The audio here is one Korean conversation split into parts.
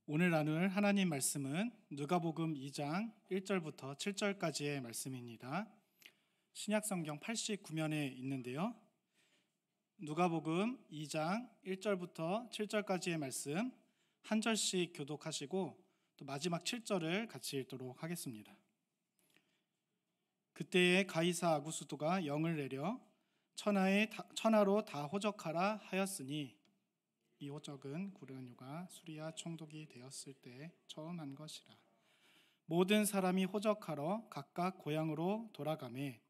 오늘 나눌 하나님 말씀은 누가복음 2장 1절부터 7절까지의 말씀입니다. 신약성경 89면에 있는데요. 누가복음 2장 1절부터 7절까지의 말씀 한 절씩 교독하시고 또 마지막 7절을 같이 읽도록 하겠습니다. 그때에 가이사 아구스도가 영을 내려 천하로 다 호적하라 하였으니 이 호적은 구르간요가 수리아 총독이 되었을 때 처음 한 것이라. 모든 사람이 호적하러 각각 고향으로 돌아가매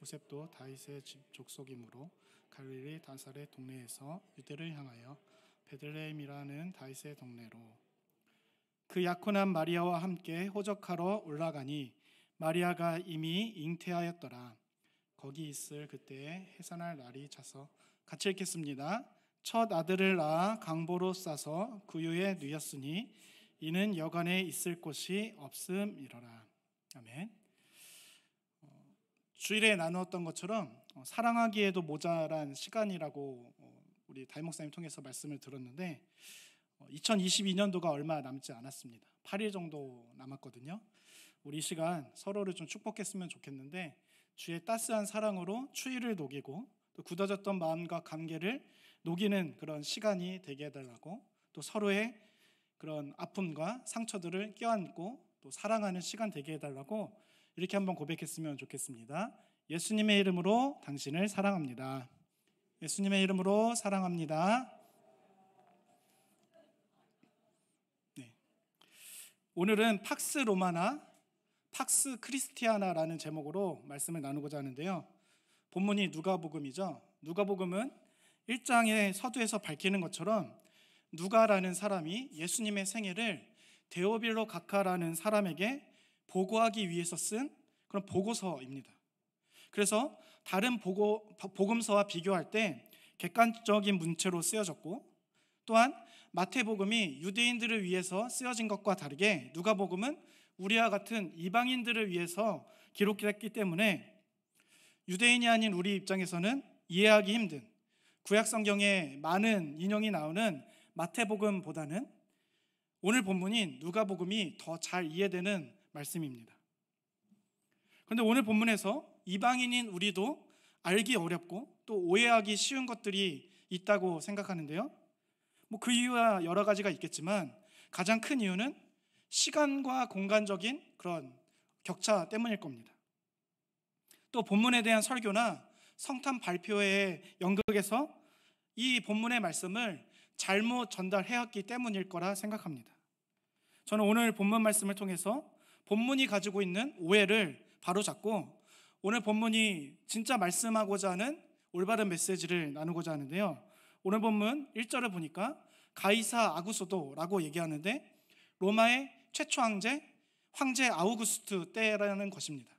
요셉도 다윗의 집 족속이므로 갈릴리 나사렛 동네에서 유대를 향하여 베들레헴이라는 다윗의 동네로 그 약혼한 마리아와 함께 호적하러 올라가니 마리아가 이미 잉태하였더라. 거기 있을 그때에 해산할 날이 차서 같이 읽겠습니다. 첫 아들을 낳아 강보로 싸서 구유에 누였으니 이는 여간에 있을 곳이 없음이러라. 아멘. 주일에 나누었던 것처럼 사랑하기에도 모자란 시간이라고 우리 담임 목사님 통해서 말씀을 들었는데 2022년도가 얼마 남지 않았습니다. 8일 정도 남았거든요. 우리 이 시간 서로를 좀 축복했으면 좋겠는데 주의 따스한 사랑으로 추위를 녹이고 또 굳어졌던 마음과 관계를 녹이는 그런 시간이 되게 해달라고, 또 서로의 그런 아픔과 상처들을 껴안고 또 사랑하는 시간 되게 해달라고 이렇게 한번 고백했으면 좋겠습니다. 예수님의 이름으로 당신을 사랑합니다. 예수님의 이름으로 사랑합니다. 네. 오늘은 팍스 로마나 팍스 크리스티아나라는 제목으로 말씀을 나누고자 하는데요. 본문이 누가복음이죠. 누가복음은 1장의 서두에서 밝히는 것처럼 누가라는 사람이 예수님의 생애를 데오빌로 가카라는 사람에게 보고하기 위해서 쓴 그런 보고서입니다. 그래서 다른 복음서와 비교할 때 객관적인 문체로 쓰여졌고, 또한 마태복음이 유대인들을 위해서 쓰여진 것과 다르게 누가복음은 우리와 같은 이방인들을 위해서 기록했기 때문에 유대인이 아닌 우리 입장에서는 이해하기 힘든, 구약성경에 많은 인용이 나오는 마태복음보다는 오늘 본문인 누가복음이 더 잘 이해되는 말씀입니다. 그런데 오늘 본문에서 이방인인 우리도 알기 어렵고 또 오해하기 쉬운 것들이 있다고 생각하는데요. 그 이유가 여러 가지가 있겠지만 가장 큰 이유는 시간과 공간적인 그런 격차 때문일 겁니다. 또 본문에 대한 설교나 성탄 발표회의 연극에서 이 본문의 말씀을 잘못 전달해왔기 때문일 거라 생각합니다. 저는 오늘 본문 말씀을 통해서 본문이 가지고 있는 오해를 바로잡고 오늘 본문이 진짜 말씀하고자 하는 올바른 메시지를 나누고자 하는데요. 오늘 본문 1절을 보니까 가이사 아구스도라고 얘기하는데 로마의 최초 황제 아우구스투 때라는 것입니다.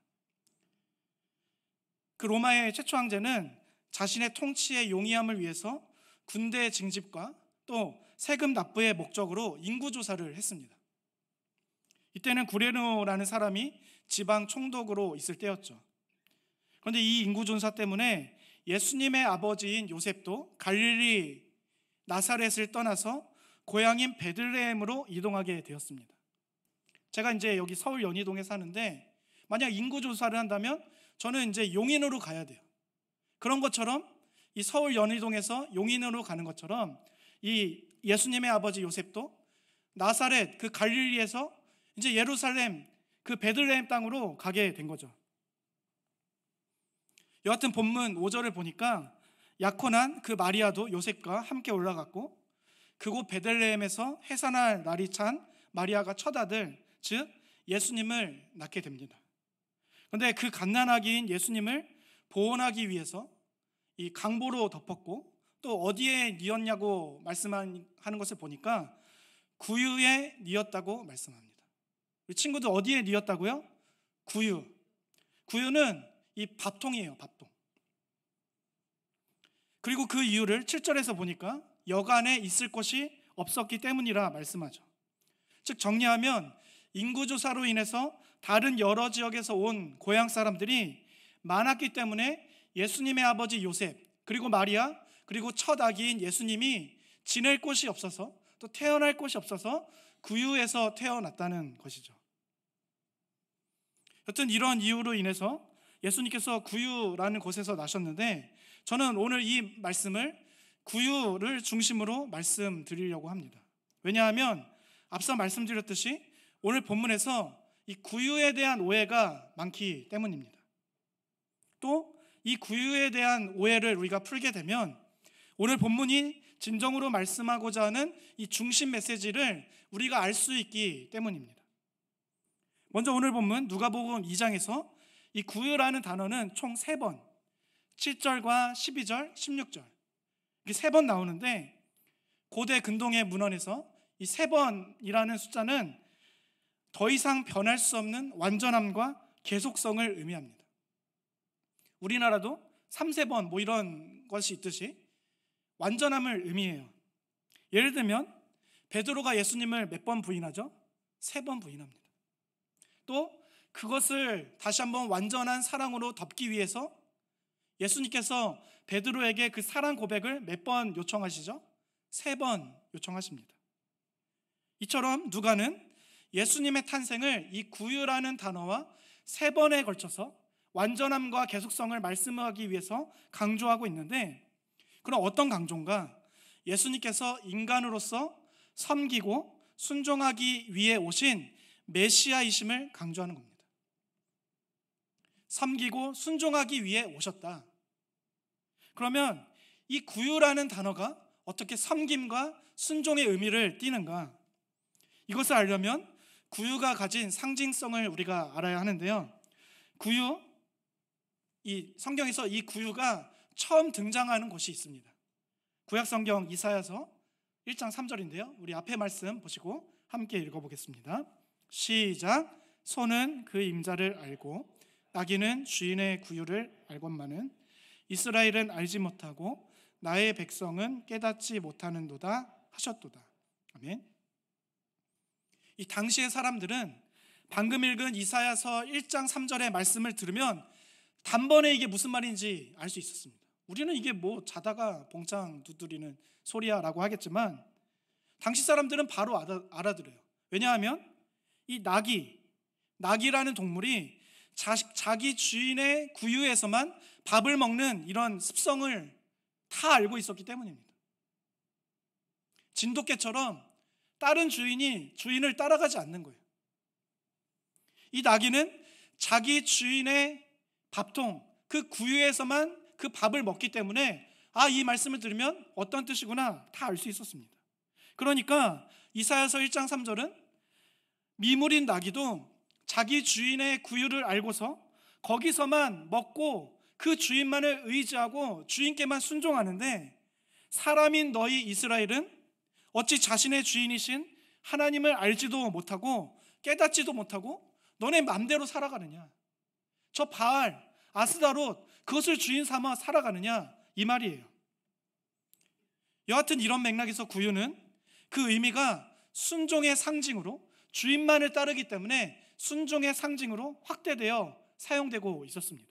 그 로마의 최초 황제는 자신의 통치의 용이함을 위해서 군대 징집과 또 세금 납부의 목적으로 인구조사를 했습니다. 이때는 구레노라는 사람이 지방 총독으로 있을 때였죠. 그런데 이 인구조사 때문에 예수님의 아버지인 요셉도 갈릴리 나사렛을 떠나서 고향인 베들레헴으로 이동하게 되었습니다. 제가 이제 여기 서울 연희동에 사는데 만약 인구조사를 한다면 저는 이제 용인으로 가야 돼요. 그런 것처럼 이 서울 연희동에서 용인으로 가는 것처럼 이 예수님의 아버지 요셉도 나사렛 그 갈릴리에서 이제 예루살렘 그 베들레헴 땅으로 가게 된 거죠. 여하튼 본문 5절을 보니까 약혼한 그 마리아도 요셉과 함께 올라갔고 그곳 베들레헴에서 해산할 날이 찬 마리아가 첫 아들 즉 예수님을 낳게 됩니다. 그런데 그 갓난아기인 예수님을 보존하기 위해서 이 강보로 덮었고 또 어디에 뉘었냐고 말씀하는 것을 보니까 구유에 뉘었다고 말씀합니다. 우리 친구들 어디에 뉘었다고요? 구유. 구유는 이 밥통이에요, 밥통. 그리고 그 이유를 7절에서 보니까 여간에 있을 곳이 없었기 때문이라 말씀하죠. 즉 정리하면 인구조사로 인해서 다른 여러 지역에서 온 고향 사람들이 많았기 때문에 예수님의 아버지 요셉 그리고 마리아 그리고 첫 아기인 예수님이 지낼 곳이 없어서 또 태어날 곳이 없어서 구유에서 태어났다는 것이죠. 여튼 이런 이유로 인해서 예수님께서 구유라는 곳에서 나셨는데, 저는 오늘 이 말씀을 구유를 중심으로 말씀드리려고 합니다. 왜냐하면 앞서 말씀드렸듯이 오늘 본문에서 이 구유에 대한 오해가 많기 때문입니다. 또 이 구유에 대한 오해를 우리가 풀게 되면 오늘 본문이 진정으로 말씀하고자 하는 이 중심 메시지를 우리가 알 수 있기 때문입니다. 먼저 오늘 본문 누가복음 2장에서 이 구유라는 단어는 총 3번, 7절과 12절, 16절 이게 3번 나오는데, 고대 근동의 문헌에서 이 3번이라는 숫자는 더 이상 변할 수 없는 완전함과 계속성을 의미합니다. 우리나라도 3세번 뭐 이런 것이 있듯이 완전함을 의미해요. 예를 들면 베드로가 예수님을 몇 번 부인하죠? 3번 부인합니다. 또 그것을 다시 한번 완전한 사랑으로 덮기 위해서 예수님께서 베드로에게 그 사랑 고백을 몇 번 요청하시죠? 3번 요청하십니다. 이처럼 누가는 예수님의 탄생을 이 구유라는 단어와 3번에 걸쳐서 완전함과 계속성을 말씀하기 위해서 강조하고 있는데, 그럼 어떤 강조인가? 예수님께서 인간으로서 섬기고 순종하기 위해 오신 메시아이심을 강조하는 겁니다. 섬기고 순종하기 위해 오셨다. 그러면 이 구유라는 단어가 어떻게 섬김과 순종의 의미를 띠는가? 이것을 알려면 구유가 가진 상징성을 우리가 알아야 하는데요. 구유, 이 성경에서 이 구유가 처음 등장하는 곳이 있습니다. 구약성경 이사야서 1장 3절인데요. 우리 앞에 말씀 보시고 함께 읽어보겠습니다. 시작. 소는 그 임자를 알고 나귀는 주인의 구유를 알건만은 이스라엘은 알지 못하고 나의 백성은 깨닫지 못하는도다 하셨도다. 아멘. 이 당시의 사람들은 방금 읽은 이사야서 1장 3절의 말씀을 들으면 단번에 이게 무슨 말인지 알 수 있었습니다. 우리는 이게 뭐 자다가 봉창 두드리는 소리야 라고 하겠지만, 당시 사람들은 바로 알아들어요. 왜냐하면 이 나귀라는 동물이 자기 주인의 구유에서만 밥을 먹는 이런 습성을 다 알고 있었기 때문입니다. 진돗개처럼 다른 주인을 따라가지 않는 거예요. 이 나귀는 자기 주인의 밥통, 그 구유에서만 그 밥을 먹기 때문에 이 말씀을 들으면 어떤 뜻이구나 다 알 수 있었습니다. 그러니까 이사야서 1장 3절은 미물인 나귀도 자기 주인의 구유를 알고서 거기서만 먹고 그 주인만을 의지하고 주인께만 순종하는데, 사람인 너희 이스라엘은 어찌 자신의 주인이신 하나님을 알지도 못하고 깨닫지도 못하고 너네 맘대로 살아가느냐, 저 바알, 아스다롯 그것을 주인 삼아 살아가느냐, 이 말이에요. 여하튼 이런 맥락에서 구유는 그 의미가 순종의 상징으로, 주인만을 따르기 때문에 순종의 상징으로 확대되어 사용되고 있었습니다.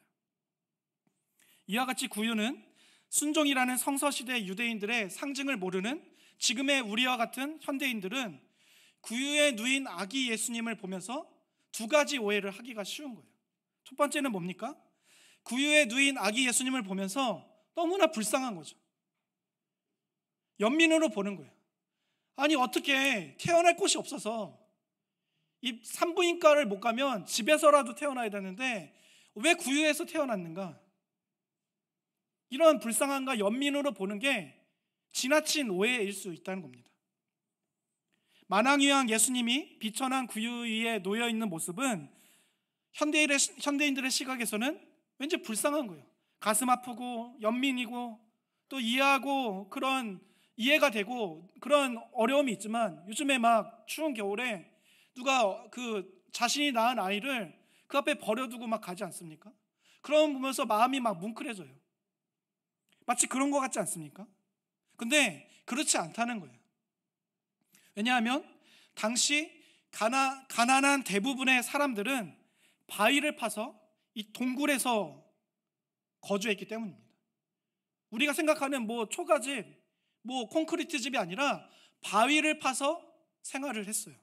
이와 같이 구유는 순종이라는 성서시대 유대인들의 상징을 모르는 지금의 우리와 같은 현대인들은 구유에 누인 아기 예수님을 보면서 두 가지 오해를 하기가 쉬운 거예요. 첫 번째는 뭡니까? 구유에 누인 아기 예수님을 보면서 너무나 불쌍한 거죠. 연민으로 보는 거예요. 아니 어떻게 태어날 곳이 없어서 이 산부인과를 못 가면 집에서라도 태어나야 되는데 왜 구유에서 태어났는가? 이런 불쌍함과 연민으로 보는 게 지나친 오해일 수 있다는 겁니다. 만왕위왕 예수님이 비천한 구유 위에 놓여있는 모습은 현대인들의 시각에서는 왠지 불쌍한 거예요. 가슴 아프고 연민이고 또 이해하고 그런 이해가 되고 그런 어려움이 있지만, 요즘에 막 추운 겨울에 누가 그 자신이 낳은 아이를 그 앞에 버려두고 막 가지 않습니까? 그런 보면서 마음이 막 뭉클해져요. 마치 그런 것 같지 않습니까? 근데 그렇지 않다는 거예요. 왜냐하면 당시 가난한 대부분의 사람들은 바위를 파서 이 동굴에서 거주했기 때문입니다. 우리가 생각하는 뭐 초가집, 뭐 콘크리트 집이 아니라 바위를 파서 생활을 했어요.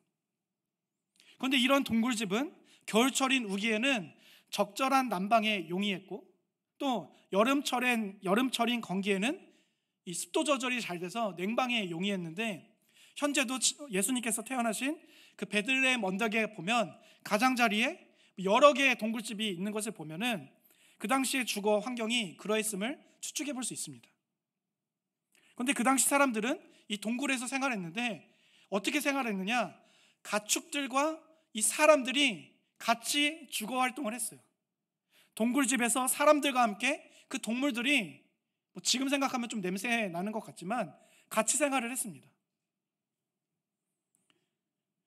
그런데 이런 동굴집은 겨울철인 우기에는 적절한 난방에 용이했고, 또 여름철인 건기에는 이 습도 조절이 잘 돼서 냉방에 용이했는데, 현재도 예수님께서 태어나신 그 베들레헴 언덕에 보면 가장자리에 여러 개의 동굴집이 있는 것을 보면은 그 당시의 주거 환경이 그러했음을 추측해 볼 수 있습니다. 그런데 그 당시 사람들은 이 동굴에서 생활했는데 어떻게 생활했느냐? 가축들과 이 사람들이 같이 주거 활동을 했어요. 동굴집에서 사람들과 함께 그 동물들이 지금 생각하면 좀 냄새 나는 것 같지만 같이 생활을 했습니다.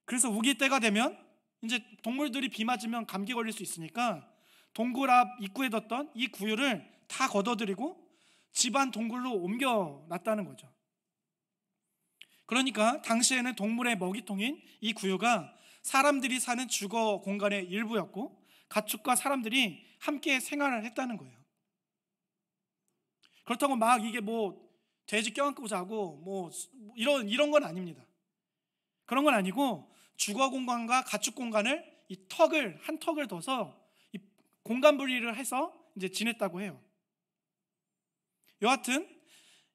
그래서 우기 때가 되면 이제 동물들이 비 맞으면 감기 걸릴 수 있으니까 동굴 앞 입구에 뒀던 이 구유를 다 걷어들이고 집안 동굴로 옮겨놨다는 거죠. 그러니까 당시에는 동물의 먹이통인 이 구유가 사람들이 사는 주거 공간의 일부였고, 가축과 사람들이 함께 생활을 했다는 거예요. 그렇다고 막 이게 돼지 껴안고 자고 이런 건 아닙니다. 그런 건 아니고 주거 공간과 가축 공간을 한 턱을 둬서 이 공간 분리를 해서 이제 지냈다고 해요. 여하튼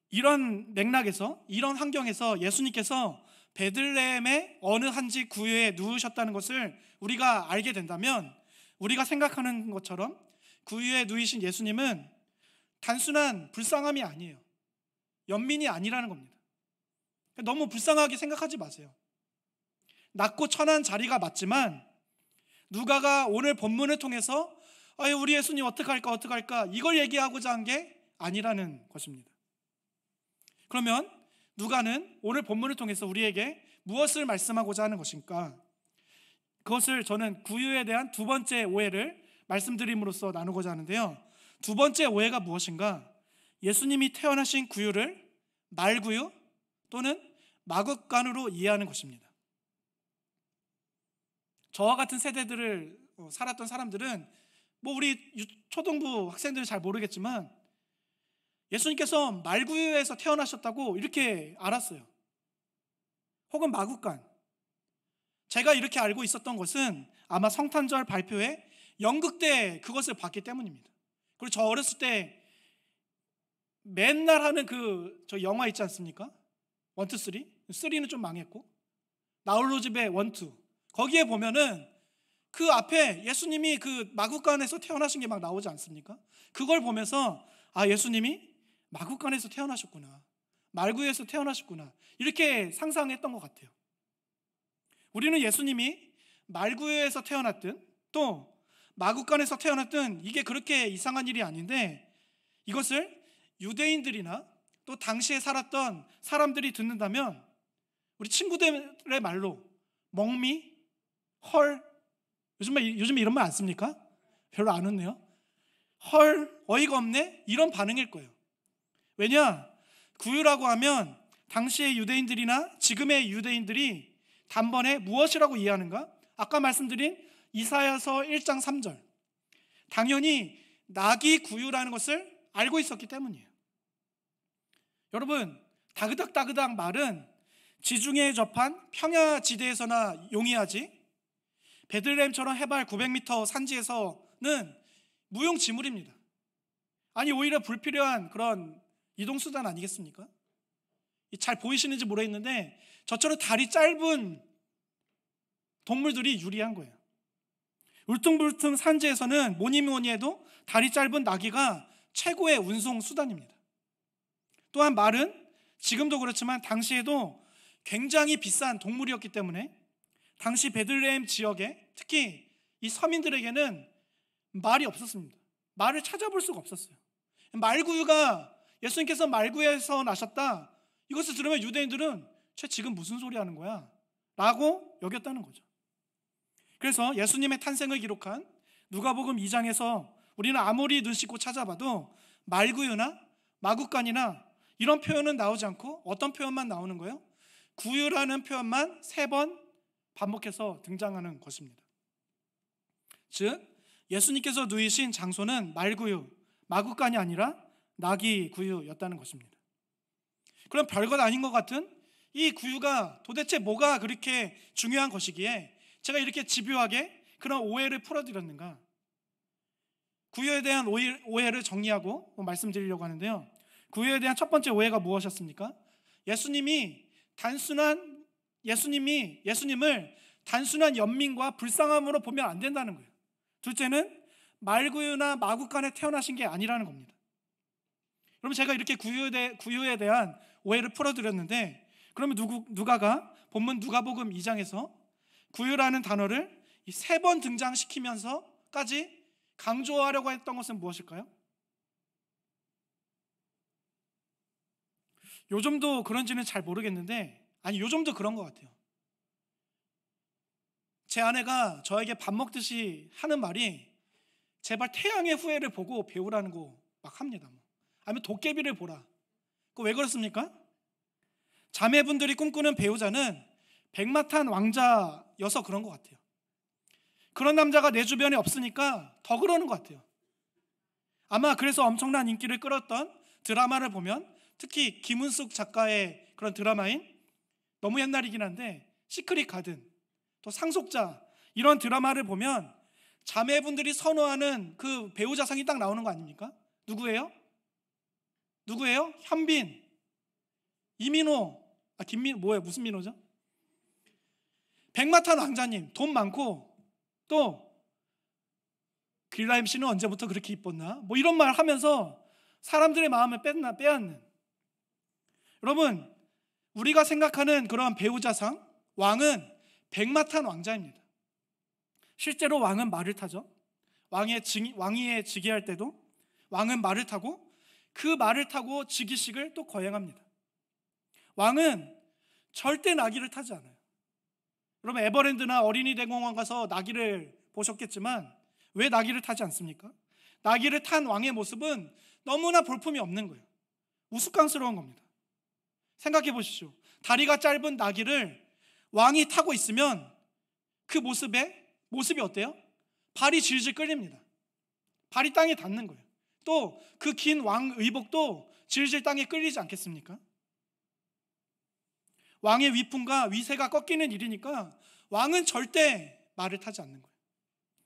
이런 맥락에서, 이런 환경에서 예수님께서 베들레헴의 어느 한지 구유에 누우셨다는 것을 우리가 알게 된다면, 우리가 생각하는 것처럼 구유에 누이신 예수님은 단순한 불쌍함이 아니에요. 연민이 아니라는 겁니다. 너무 불쌍하게 생각하지 마세요. 낮고 천한 자리가 맞지만 누가가 오늘 본문을 통해서 우리 예수님 어떡할까 이걸 얘기하고자 한 게 아니라는 것입니다. 그러면 누가는 오늘 본문을 통해서 우리에게 무엇을 말씀하고자 하는 것인가? 그것을 저는 구유에 대한 두 번째 오해를 말씀드림으로써 나누고자 하는데요. 두 번째 오해가 무엇인가? 예수님이 태어나신 구유를 말구유 또는 마구간으로 이해하는 것입니다. 저와 같은 세대들을 살았던 사람들은 우리 초등부 학생들은 잘 모르겠지만 예수님께서 말구유에서 태어나셨다고 이렇게 알았어요. 혹은 마구간. 제가 이렇게 알고 있었던 것은 아마 성탄절 발표회 연극 때 그것을 봤기 때문입니다. 그리고 저 어렸을 때 맨날 하는 저 영화 있지 않습니까? 1, 2, 3. 3는 좀 망했고 나홀로 집에 1, 2. 거기에 보면은 그 앞에 예수님이 그 마구간에서 태어나신 게 막 나오지 않습니까? 그걸 보면서 예수님이 마구간에서 태어나셨구나, 말구유에서 태어나셨구나, 이렇게 상상했던 것 같아요. 우리는 예수님이 말구유에서 태어났든 또 마구간에서 태어났든 이게 그렇게 이상한 일이 아닌데, 이것을 유대인들이나 또 당시에 살았던 사람들이 듣는다면 우리 친구들의 말로 멍미, 헐, 요즘에 이런 말 안 씁니까? 별로 안 웃네요. 헐, 어이가 없네, 이런 반응일 거예요. 왜냐? 구유라고 하면 당시의 유대인들이나 지금의 유대인들이 단번에 무엇이라고 이해하는가? 아까 말씀드린 이사야서 1장 3절, 당연히 낙이 구유라는 것을 알고 있었기 때문이에요. 여러분, 다그닥다그닥 말은 지중해에 접한 평야지대에서나 용이하지 베들레헴처럼 해발 900m 산지에서는 무용지물입니다. 아니, 오히려 불필요한 그런 이동수단 아니겠습니까? 잘 보이시는지 모르겠는데 저처럼 다리 짧은 동물들이 유리한 거예요. 울퉁불퉁 산지에서는 뭐니 해도 다리 짧은 나귀가 최고의 운송 수단입니다. 또한 말은 지금도 그렇지만 당시에도 굉장히 비싼 동물이었기 때문에 당시 베들레헴 지역에 특히 이 서민들에게는 말이 없었습니다. 말을 찾아볼 수가 없었어요. 말구유가, 예수님께서 말구유에서 나셨다, 이것을 들으면 유대인들은 쟤 지금 무슨 소리 하는 거야? 라고 여겼다는 거죠. 그래서 예수님의 탄생을 기록한 누가복음 2장에서 우리는 아무리 눈 씻고 찾아봐도 말구유나 마구간이나 이런 표현은 나오지 않고 어떤 표현만 나오는 거예요? 구유라는 표현만 3번 반복해서 등장하는 것입니다. 즉 예수님께서 누이신 장소는 말구유, 마구간이 아니라 나귀 구유였다는 것입니다. 그럼 별것 아닌 것 같은 이 구유가 도대체 뭐가 그렇게 중요한 것이기에 제가 이렇게 집요하게 그런 오해를 풀어드렸는가? 구유에 대한 오해를 정리하고 말씀드리려고 하는데요. 구유에 대한 첫 번째 오해가 무엇이었습니까? 예수님을 단순한 연민과 불쌍함으로 보면 안 된다는 거예요. 둘째는 말구유나 마구간에 태어나신 게 아니라는 겁니다. 그럼 제가 이렇게 구유에 대한 오해를 풀어드렸는데, 그러면 누가가 본문 누가복음 2장에서 구유라는 단어를 3번 등장시키면서까지 강조하려고 했던 것은 무엇일까요? 요즘도 그런지는 잘 모르겠는데, 요즘도 그런 것 같아요. 제 아내가 저에게 밥 먹듯이 하는 말이 제발 태양의 후예를 보고 배우라는 거 막 합니다. 아니면 도깨비를 보라. 그거 왜 그렇습니까? 자매분들이 꿈꾸는 배우자는 백마탄 왕자여서 그런 것 같아요. 그런 남자가 내 주변에 없으니까 더 그러는 것 같아요. 아마 그래서 엄청난 인기를 끌었던 드라마를 보면, 특히 김은숙 작가의 그런 드라마인, 너무 옛날이긴 한데 시크릿 가든, 또 상속자, 이런 드라마를 보면 자매분들이 선호하는 그 배우자상이 딱 나오는 거 아닙니까? 누구예요? 현빈, 이민호, 무슨 민호죠? 백마탄 왕자님, 돈 많고, 또 길라 MC는 언제부터 그렇게 이뻤나? 이런 말 하면서 사람들의 마음을 빼앗는. 여러분, 우리가 생각하는 그런 배우자상, 왕은 백마탄 왕자입니다. 실제로 왕은 말을 타죠. 왕위에 즉위할 때도 왕은 말을 타고, 그 말을 타고 즉위식을 또 거행합니다. 왕은 절대 나귀를 타지 않아요. 여러분, 에버랜드나 어린이 대공원 가서 나귀를 보셨겠지만 왜 나귀를 타지 않습니까? 나귀를 탄 왕의 모습은 너무나 볼품이 없는 거예요. 우스꽝스러운 겁니다. 생각해 보십시오. 다리가 짧은 나귀를 왕이 타고 있으면 그 모습이 어때요? 발이 질질 끌립니다. 발이 땅에 닿는 거예요. 또 그 긴 왕 의복도 질질 땅에 끌리지 않겠습니까? 왕의 위풍과 위세가 꺾이는 일이니까 왕은 절대 말을 타지 않는 거예요.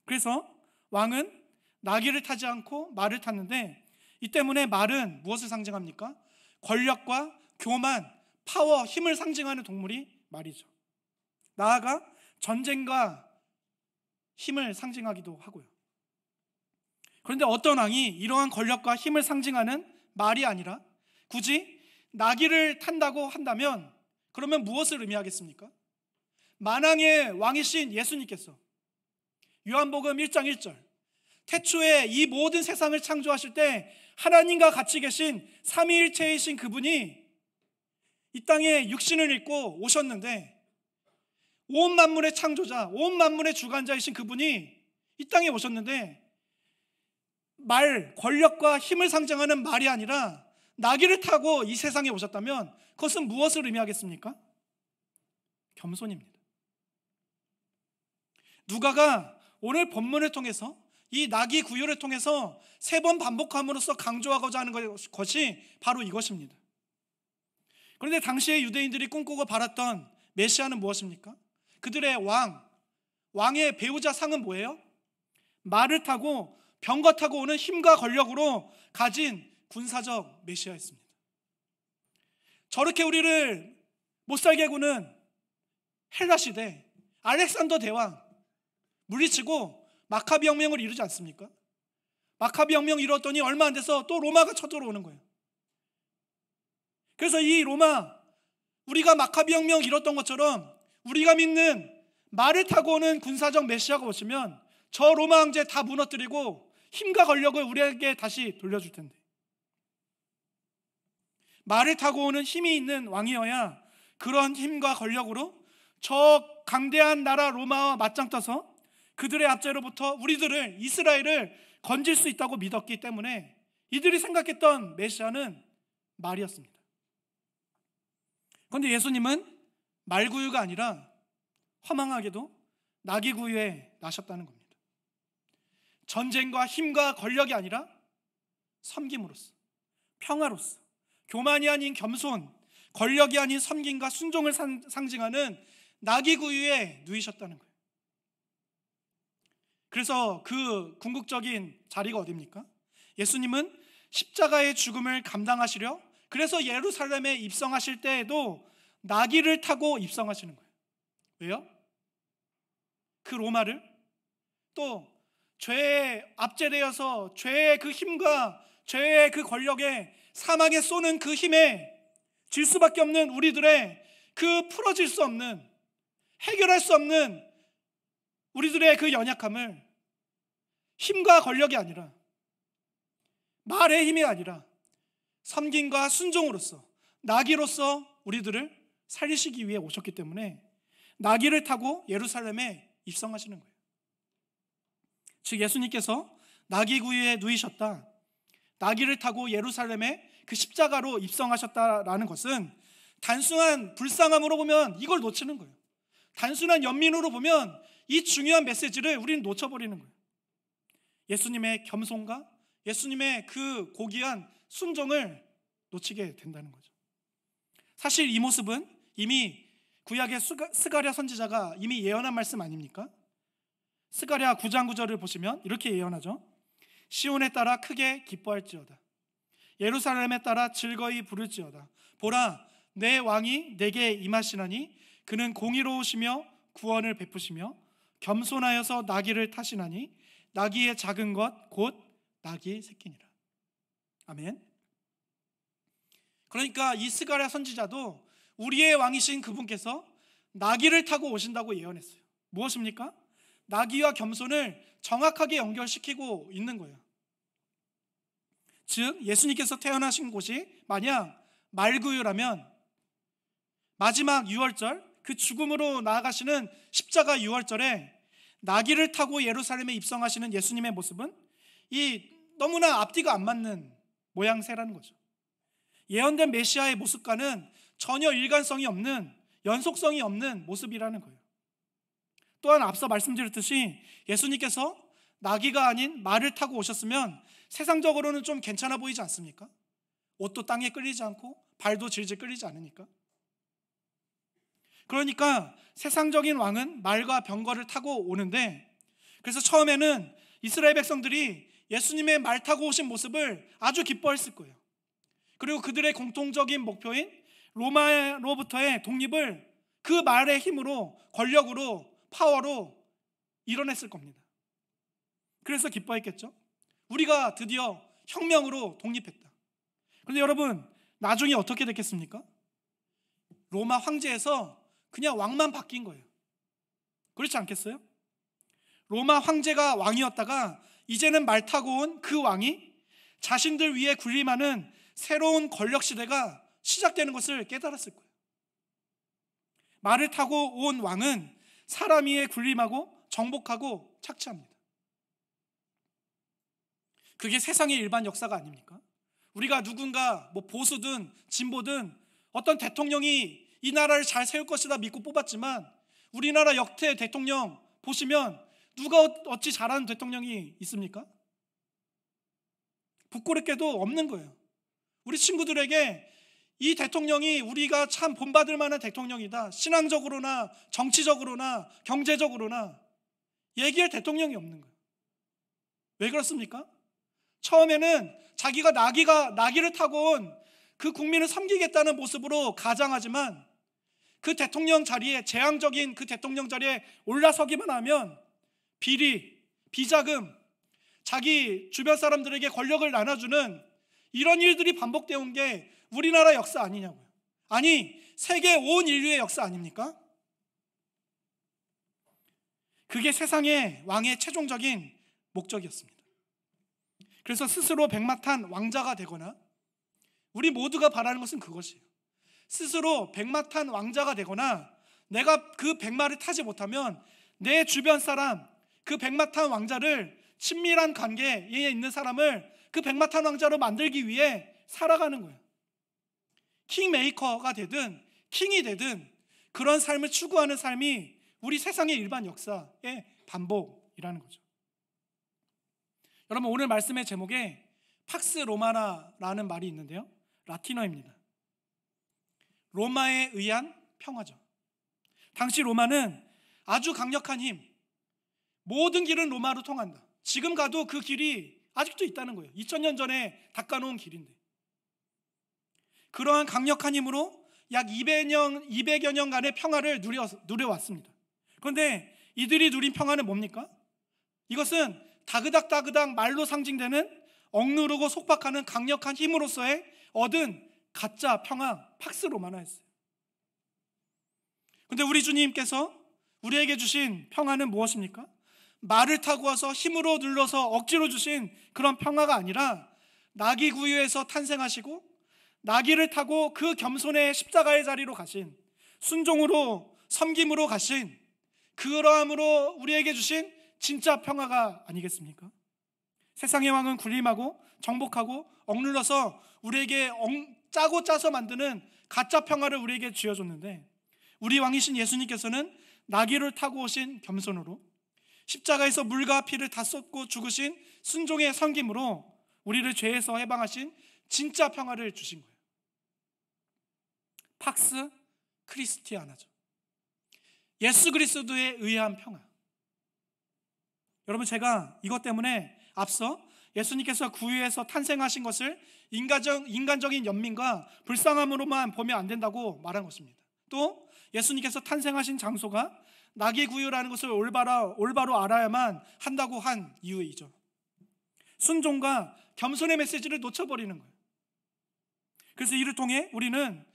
그래서 왕은 나귀를 타지 않고 말을 탔는데, 이 때문에 말은 무엇을 상징합니까? 권력과 교만, 파워, 힘을 상징하는 동물이 말이죠. 나아가 전쟁과 힘을 상징하기도 하고요. 그런데 어떤 왕이 이러한 권력과 힘을 상징하는 말이 아니라 굳이 나귀를 탄다고 한다면, 그러면 무엇을 의미하겠습니까? 만왕의 왕이신 예수님께서 요한복음 1장 1절, 태초에 이 모든 세상을 창조하실 때 하나님과 같이 계신 삼위일체이신 그분이 이 땅에 육신을 입고 오셨는데, 온 만물의 창조자, 온 만물의 주관자이신 그분이 이 땅에 오셨는데, 권력과 힘을 상징하는 말이 아니라 나귀를 타고 이 세상에 오셨다면 그것은 무엇을 의미하겠습니까? 겸손입니다. 누가가 오늘 본문을 통해서, 이 나귀 구유를 통해서 3번 반복함으로써 강조하고자 하는 것이 바로 이것입니다. 그런데 당시에 유대인들이 꿈꾸고 바랐던 메시아는 무엇입니까? 그들의 왕의 배우자 상은 뭐예요? 말을 타고 병거 타고 오는 힘과 권력으로 가진 군사적 메시아였습니다. 저렇게 우리를 못살게 구는 헬라 시대 알렉산더 대왕 물리치고 마카비 혁명을 이루지 않습니까? 마카비 혁명 이뤘더니 얼마 안 돼서 또 로마가 쳐들어오는 거예요. 그래서 이 로마, 우리가 마카비 혁명 이뤘던 것처럼 우리가 믿는 말을 타고 오는 군사적 메시아가 오시면 저 로마 황제 다 무너뜨리고 힘과 권력을 우리에게 다시 돌려줄 텐데, 말을 타고 오는 힘이 있는 왕이어야 그런 힘과 권력으로 저 강대한 나라 로마와 맞짱 떠서 그들의 압제로부터 우리들을, 이스라엘을 건질 수 있다고 믿었기 때문에 이들이 생각했던 메시아는 말이었습니다. 그런데 예수님은 말구유가 아니라 허망하게도 나귀구유에 나셨다는 겁니다. 전쟁과 힘과 권력이 아니라 섬김으로써, 평화로써, 교만이 아닌 겸손, 권력이 아닌 섬김과 순종을 상징하는 나귀 구유에 누이셨다는 거예요. 그래서 그 궁극적인 자리가 어디입니까? 예수님은 십자가의 죽음을 감당하시려 그래서 예루살렘에 입성하실 때에도 나귀를 타고 입성하시는 거예요. 왜요? 그 로마를 또 죄에 압제되어서 죄의 그 힘과 죄의 그 권력에 사망에 쏘는 그 힘에 질 수밖에 없는 우리들의 그 풀어질 수 없는, 해결할 수 없는 우리들의 그 연약함을 힘과 권력이 아니라, 말의 힘이 아니라 섬김과 순종으로서, 나귀로서 우리들을 살리시기 위해 오셨기 때문에 나귀를 타고 예루살렘에 입성하시는 거예요. 즉 예수님께서 나귀 구유에 누이셨다, 나귀를 타고 예루살렘에 그 십자가로 입성하셨다라는 것은 단순한 불쌍함으로 보면 이걸 놓치는 거예요. 단순한 연민으로 보면 이 중요한 메시지를 우리는 놓쳐버리는 거예요. 예수님의 겸손과 예수님의 그 고귀한 순종을 놓치게 된다는 거죠. 사실 이 모습은 이미 구약의 스가랴 선지자가 이미 예언한 말씀 아닙니까? 스가랴 9장 9절을 보시면 이렇게 예언하죠. 시온에 따라 크게 기뻐할지어다, 예루살렘에 따라 즐거이 부를지어다. 보라, 내 왕이 내게 임하시나니 그는 공의로우시며 구원을 베푸시며 겸손하여서 나귀를 타시나니 나귀의 작은 것 곧 나귀 새끼니라. 아멘. 그러니까 이 스가랴 선지자도 우리의 왕이신 그분께서 나귀를 타고 오신다고 예언했어요. 무엇입니까? 나귀와 겸손을 정확하게 연결시키고 있는 거예요. 즉 예수님께서 태어나신 곳이 만약 말구유라면 마지막 유월절, 그 죽음으로 나아가시는 십자가 유월절에 나귀를 타고 예루살렘에 입성하시는 예수님의 모습은 이 너무나 앞뒤가 안 맞는 모양새라는 거죠. 예언된 메시아의 모습과는 전혀 일관성이 없는, 연속성이 없는 모습이라는 거예요. 또한 앞서 말씀드렸듯이 예수님께서 나귀가 아닌 말을 타고 오셨으면 세상적으로는 좀 괜찮아 보이지 않습니까? 옷도 땅에 끌리지 않고 발도 질질 끌리지 않으니까. 그러니까 세상적인 왕은 말과 병거를 타고 오는데, 그래서 처음에는 이스라엘 백성들이 예수님의 말 타고 오신 모습을 아주 기뻐했을 거예요. 그리고 그들의 공통적인 목표인 로마로부터의 독립을 그 말의 힘으로, 권력으로, 파워로 이뤄냈을 겁니다. 그래서 기뻐했겠죠. 우리가 드디어 혁명으로 독립했다. 그런데 여러분, 나중에 어떻게 됐겠습니까? 로마 황제에서 그냥 왕만 바뀐 거예요. 그렇지 않겠어요? 로마 황제가 왕이었다가 이제는 말 타고 온 그 왕이 자신들 위에 군림하는 새로운 권력 시대가 시작되는 것을 깨달았을 거예요. 말을 타고 온 왕은 사람 위에 군림하고 정복하고 착취합니다. 그게 세상의 일반 역사가 아닙니까? 우리가 누군가 보수든 진보든 어떤 대통령이 이 나라를 잘 세울 것이다 믿고 뽑았지만 우리나라 역대 대통령 보시면 누가 어찌 잘하는 대통령이 있습니까? 부끄럽게도 없는 거예요. 우리 친구들에게 이 대통령이 우리가 참 본받을 만한 대통령이다, 신앙적으로나 정치적으로나 경제적으로나 얘기할 대통령이 없는 거예요. 왜 그렇습니까? 처음에는 자기가 나귀를 타고 온 그 국민을 섬기겠다는 모습으로 가장하지만 그 대통령 자리에, 재앙적인 그 대통령 자리에 올라서기만 하면 비리, 비자금, 자기 주변 사람들에게 권력을 나눠주는 이런 일들이 반복되어 온 게 우리나라 역사 아니냐고요. 아니, 세계 온 인류의 역사 아닙니까? 그게 세상의 왕의 최종적인 목적이었습니다. 그래서 스스로 백마탄 왕자가 되거나, 우리 모두가 바라는 것은 그것이에요. 스스로 백마탄 왕자가 되거나, 내가 그 백마를 타지 못하면 내 주변 사람, 그 백마탄 왕자를, 친밀한 관계에 있는 사람을 그 백마탄 왕자로 만들기 위해 살아가는 거예요. 킹메이커가 되든 킹이 되든 그런 삶을 추구하는 삶이 우리 세상의 일반 역사의 반복이라는 거죠. 여러분, 오늘 말씀의 제목에 팍스 로마나라는 말이 있는데요, 라틴어입니다. 로마에 의한 평화죠. 당시 로마는 아주 강력한 힘, 모든 길은 로마로 통한다. 지금 가도 그 길이 아직도 있다는 거예요. 2000년 전에 닦아놓은 길인데, 그러한 강력한 힘으로 약 200여 년간의 평화를 누려왔습니다. 그런데 이들이 누린 평화는 뭡니까? 이것은 다그닥 말로 상징되는 억누르고 속박하는 강력한 힘으로서의 얻은 가짜 평화, 팍스 로마나였어요. 그런데 우리 주님께서 우리에게 주신 평화는 무엇입니까? 말을 타고 와서 힘으로 눌러서 억지로 주신 그런 평화가 아니라 나귀 구유에서 탄생하시고 나귀를 타고 그 겸손의 십자가의 자리로 가신, 순종으로 섬김으로 가신, 그러함으로 우리에게 주신 진짜 평화가 아니겠습니까? 세상의 왕은 군림하고 정복하고 억눌러서 우리에게 짜고 짜서 만드는 가짜 평화를 우리에게 쥐어줬는데, 우리 왕이신 예수님께서는 나귀를 타고 오신 겸손으로 십자가에서 물과 피를 다 쏟고 죽으신 순종의 섬김으로 우리를 죄에서 해방하신 진짜 평화를 주신 거예요. 팍스 크리스티아나죠. 예수 그리스도에 의한 평화. 여러분, 제가 이것 때문에 앞서 예수님께서 구유에서 탄생하신 것을 인간적인 연민과 불쌍함으로만 보면 안 된다고 말한 것입니다. 또 예수님께서 탄생하신 장소가 나귀 구유라는 것을 올바로 알아야만 한다고 한 이유이죠. 순종과 겸손의 메시지를 놓쳐버리는 거예요. 그래서 이를 통해 우리는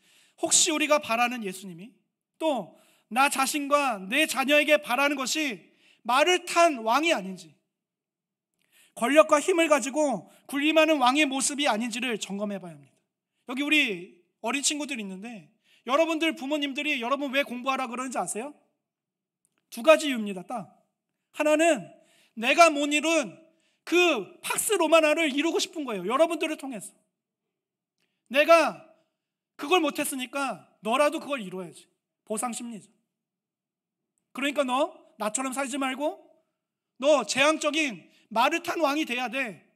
혹시 우리가 바라는 예수님이 또 나 자신과 내 자녀에게 바라는 것이 말을 탄 왕이 아닌지, 권력과 힘을 가지고 군림하는 왕의 모습이 아닌지를 점검해 봐야 합니다. 여기 우리 어린 친구들 있는데, 여러분들 부모님들이 여러분 왜 공부하라 그러는지 아세요? 두 가지 이유입니다. 딱 하나는 내가 못 이룬 그 팍스 로마나를 이루고 싶은 거예요. 여러분들을 통해서 내가 그걸 못했으니까 너라도 그걸 이뤄야지. 보상 심리죠. 그러니까 너 나처럼 살지 말고 너 재앙적인 말을 탄 왕이 돼야 돼.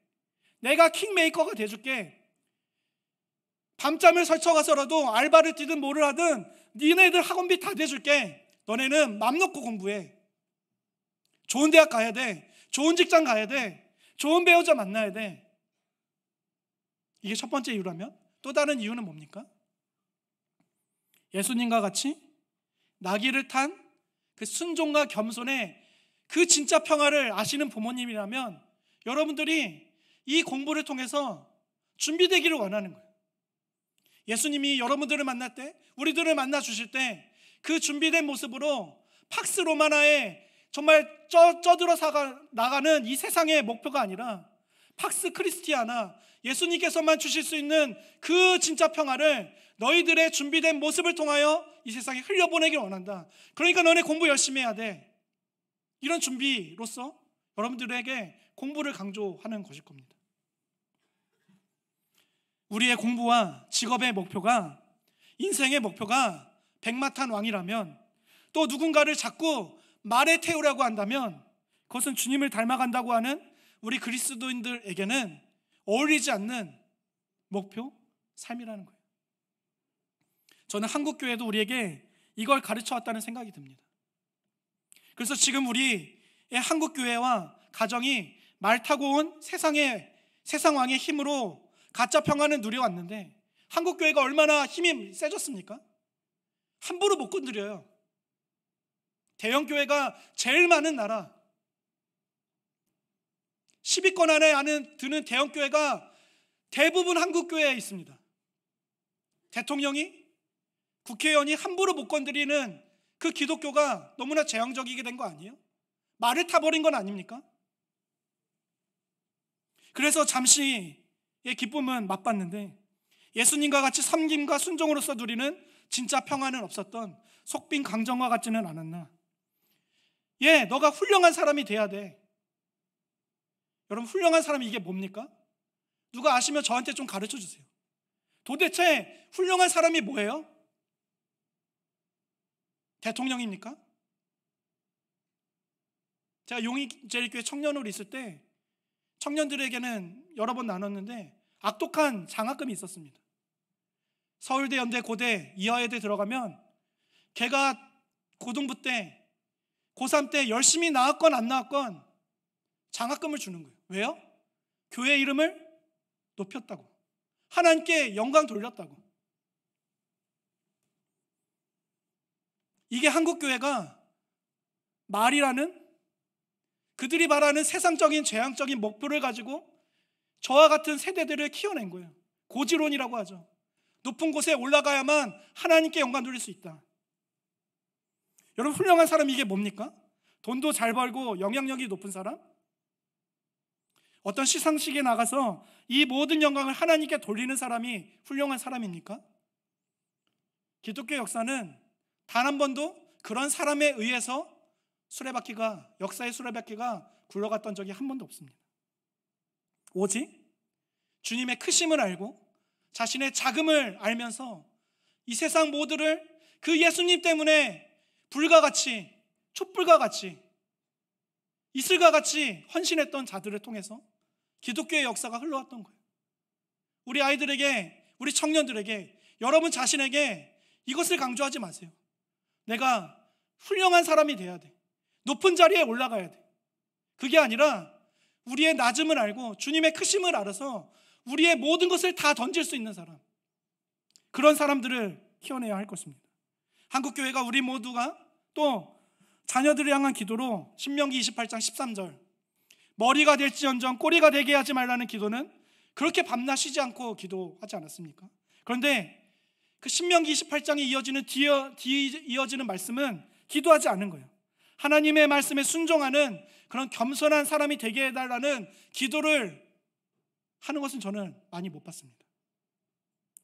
내가 킹메이커가 돼줄게. 밤잠을 설쳐가서라도 알바를 뛰든 뭐를 하든 니네들 학원비 다 대줄게. 너네는 맘 놓고 공부해. 좋은 대학 가야 돼. 좋은 직장 가야 돼. 좋은 배우자 만나야 돼. 이게 첫 번째 이유라면, 또 다른 이유는 뭡니까? 예수님과 같이 나귀를 탄 그 순종과 겸손의 그 진짜 평화를 아시는 부모님이라면 여러분들이 이 공부를 통해서 준비되기를 원하는 거예요. 예수님이 여러분들을 만날 때, 우리들을 만나 주실 때 그 준비된 모습으로 팍스 로마나에 정말 쪄들어 나가는 이 세상의 목표가 아니라 팍스 크리스티아나, 예수님께서만 주실 수 있는 그 진짜 평화를 너희들의 준비된 모습을 통하여 이 세상에 흘려보내길 원한다. 그러니까 너네 공부 열심히 해야 돼. 이런 준비로서 여러분들에게 공부를 강조하는 것일 겁니다. 우리의 공부와 직업의 목표가, 인생의 목표가 백마탄 왕이라면, 또 누군가를 자꾸 말에 태우려고 한다면 그것은 주님을 닮아간다고 하는 우리 그리스도인들에게는 어울리지 않는 목표, 삶이라는 거예요. 저는 한국교회도 우리에게 이걸 가르쳐 왔다는 생각이 듭니다. 그래서 지금 우리의 한국교회와 가정이 말 타고 온 세상 왕의 힘으로 가짜 평화는 누려왔는데, 한국교회가 얼마나 힘이 세졌습니까? 함부로 못 건드려요. 대형교회가 제일 많은 나라, 10위권 안에 드는 대형교회가 대부분 한국교회에 있습니다. 대통령이, 국회의원이 함부로 못 건드리는 그 기독교가 너무나 재앙적이게 된 거 아니에요? 말을 타버린 건 아닙니까? 그래서 잠시의 기쁨은 맛봤는데 예수님과 같이 섬김과 순종으로서 누리는 진짜 평화는 없었던 속빈 강정과 같지는 않았나. 너가 훌륭한 사람이 돼야 돼. 여러분, 훌륭한 사람이 이게 뭡니까? 누가 아시면 저한테 좀 가르쳐 주세요. 도대체 훌륭한 사람이 뭐예요? 대통령입니까? 제가 용인제일교회 청년으로 있을 때 청년들에게는 여러 번 나눴는데 악독한 장학금이 있었습니다. 서울대, 연대, 고대, 이화여대 들어가면 걔가 고등부 때, 고3 때 열심히 나왔건 안 나왔건 장학금을 주는 거예요. 왜요? 교회 이름을 높였다고, 하나님께 영광 돌렸다고. 이게 한국교회가 말이라는, 그들이 말하는 세상적인 재앙적인 목표를 가지고 저와 같은 세대들을 키워낸 거예요. 고지론이라고 하죠. 높은 곳에 올라가야만 하나님께 영광 돌릴 수 있다. 여러분, 훌륭한 사람이 이게 뭡니까? 돈도 잘 벌고 영향력이 높은 사람? 어떤 시상식에 나가서 이 모든 영광을 하나님께 돌리는 사람이 훌륭한 사람입니까? 기독교 역사는 단 한 번도 그런 사람에 의해서 역사의 수레바퀴가 굴러갔던 적이 한 번도 없습니다. 오직 주님의 크심을 알고 자신의 작음을 알면서 이 세상 모두를 그 예수님 때문에 불과 같이, 촛불과 같이, 이슬과 같이 헌신했던 자들을 통해서 기독교의 역사가 흘러왔던 거예요. 우리 아이들에게, 우리 청년들에게, 여러분 자신에게 이것을 강조하지 마세요. 내가 훌륭한 사람이 돼야 돼, 높은 자리에 올라가야 돼. 그게 아니라 우리의 낮음을 알고 주님의 크심을 알아서 우리의 모든 것을 다 던질 수 있는 사람, 그런 사람들을 키워내야 할 것입니다. 한국교회가, 우리 모두가 또 자녀들을 향한 기도로 신명기 28장 13절, 머리가 될지언정 꼬리가 되게 하지 말라는 기도는 그렇게 밤낮 쉬지 않고 기도하지 않았습니까? 그런데 그 신명기 28장에 이어지는 말씀은 기도하지 않은 거예요. 하나님의 말씀에 순종하는 그런 겸손한 사람이 되게 해달라는 기도를 하는 것은 저는 많이 못 봤습니다.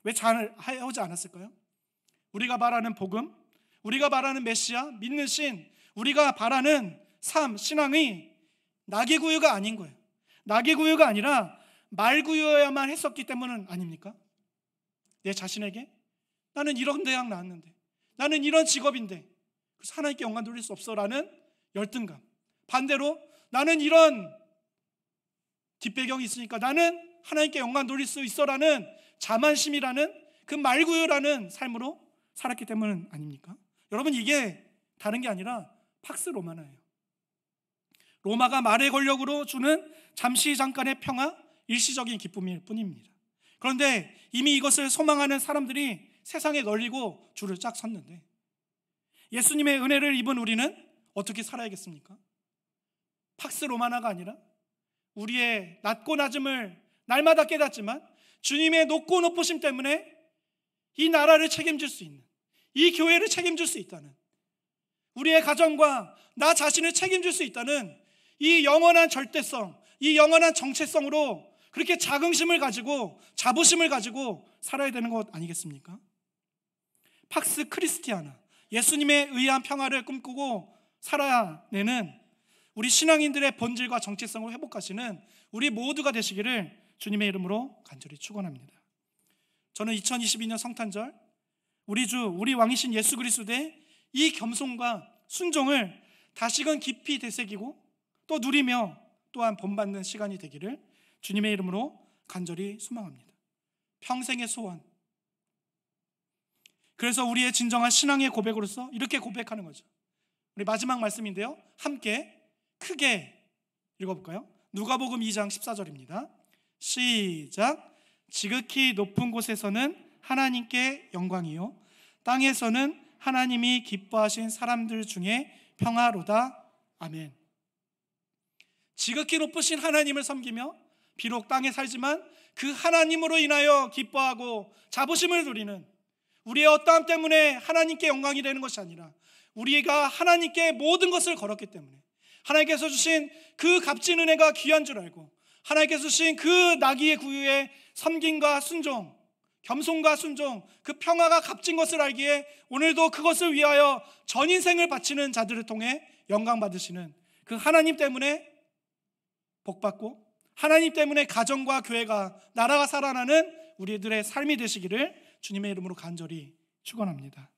왜 잘 해오지 않았을까요? 우리가 말하는 복음, 우리가 말하는 메시아, 믿는 신, 우리가 바라는 삶, 신앙이 나귀구유가 아닌 거예요. 나귀구유가 아니라 말구유여야만 했었기 때문은 아닙니까? 내 자신에게 나는 이런 대학 나왔는데, 나는 이런 직업인데 그래서 하나님께 영광 돌릴 수 없어라는 열등감, 반대로 나는 이런 뒷배경이 있으니까 나는 하나님께 영광 돌릴 수 있어라는 자만심이라는 그 말구유라는 삶으로 살았기 때문은 아닙니까? 여러분, 이게 다른 게 아니라 팍스 로마나예요. 로마가 말의 권력으로 주는 잠깐의 평화, 일시적인 기쁨일 뿐입니다. 그런데 이미 이것을 소망하는 사람들이 세상에 널리고 줄을 쫙 섰는데, 예수님의 은혜를 입은 우리는 어떻게 살아야겠습니까? 팍스 로마나가 아니라 우리의 낮고 낮음을 날마다 깨닫지만 주님의 높고 높으심 때문에 이 나라를 책임질 수 있는, 이 교회를 책임질 수 있다는, 우리의 가정과 나 자신을 책임질 수 있다는 이 영원한 절대성, 이 영원한 정체성으로 그렇게 자긍심을 가지고, 자부심을 가지고 살아야 되는 것 아니겠습니까? 팍스 크리스티아나, 예수님에 의한 평화를 꿈꾸고 살아내는 우리 신앙인들의 본질과 정체성을 회복하시는 우리 모두가 되시기를 주님의 이름으로 간절히 축원합니다. 저는 2022년 성탄절, 우리 주, 우리 왕이신 예수 그리스도의 이 겸손과 순종을 다시금 깊이 되새기고 또 누리며 또한 본받는 시간이 되기를 주님의 이름으로 간절히 소망합니다. 평생의 소원. 그래서 우리의 진정한 신앙의 고백으로서 이렇게 고백하는 거죠. 우리 마지막 말씀인데요, 함께 크게 읽어볼까요? 누가복음 2장 14절입니다. 시작. 지극히 높은 곳에서는 하나님께 영광이요, 땅에서는 하나님이 기뻐하신 사람들 중에 평화로다. 아멘. 지극히 높으신 하나님을 섬기며 비록 땅에 살지만 그 하나님으로 인하여 기뻐하고 자부심을 누리는, 우리의 어떠함 때문에 하나님께 영광이 되는 것이 아니라 우리가 하나님께 모든 것을 걸었기 때문에, 하나님께서 주신 그 값진 은혜가 귀한 줄 알고, 하나님께서 주신 그 나귀의 구유의 섬김과 순종, 겸손과 순종, 그 평화가 값진 것을 알기에 오늘도 그것을 위하여 전 인생을 바치는 자들을 통해 영광 받으시는 그 하나님 때문에 복받고, 하나님 때문에 가정과 교회가, 나라가 살아나는 우리들의 삶이 되시기를 주님의 이름으로 간절히 축원합니다.